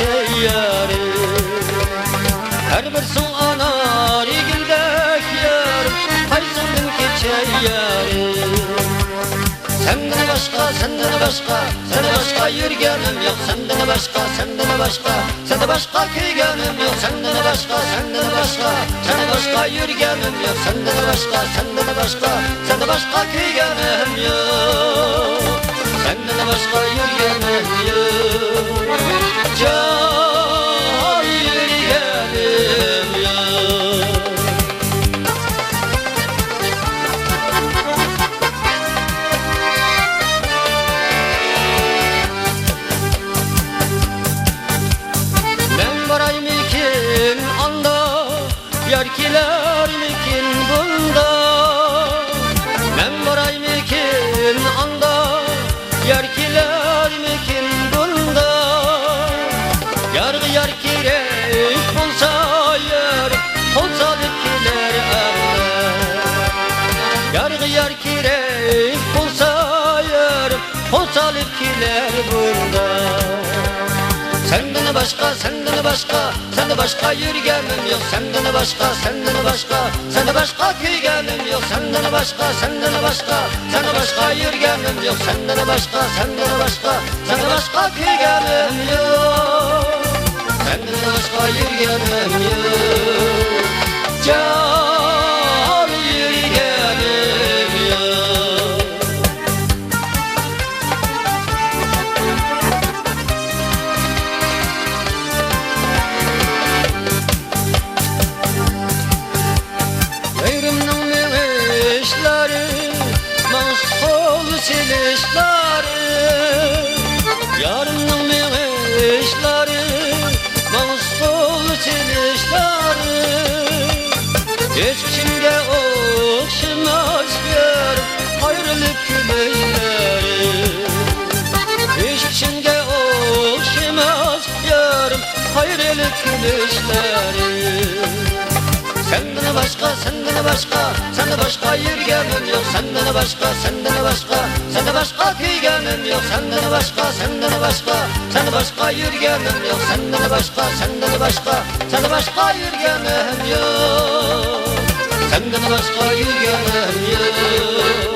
yarim. Her bir son anar güldek yarim, hayzımın keçey yarim. Senden başka, senden başka, senden başka yürgenim yok. Senden başka, senden başka, senden başka kıygenim yok. Senden başka, senden başka, senden başka yürgenim yok. Senden başka, senden başka, senden başka kıygenim yok. Senden başka yürgenim yok. Can yürgenim yok. Baraymikin anda, yarkiler mikin bunda. Men baraymikin anda, yarkiler mikin bunda. Yargı yar kirek bolsa yer, olsa dikkiler evde. Yargı yar kirek bolsa yer, olsa dikkiler bunda. Senden başka, senden başka, senden başka yürgenim yok. Senden başka, senden başka, senden başka kıygenim yok. Senden başka, senden başka, senden başka yürgenim yok. Senden başka, senden başka, senden başka kıygenim yok. Senden başka yürgenim yok. Can yürgenim yok. Yayrimning mevishlari, masxol silishlari. Yarimning mevishlari, masxol silishlari. Hech kimga o'xshamas yer, ayrılık kulishleri. Hech kimga o'xshamas yer, ayrılık kulishleri. Senden başka, senden başka, senden başka yürgenim yok. Senden başka, senden başka, senden başka kıygenim yok. Senden başka, senden başka, senden başka yürgenim yok. Senden başka, senden başka, senden başka yürgenim yok. Senden başka yürgenim yok.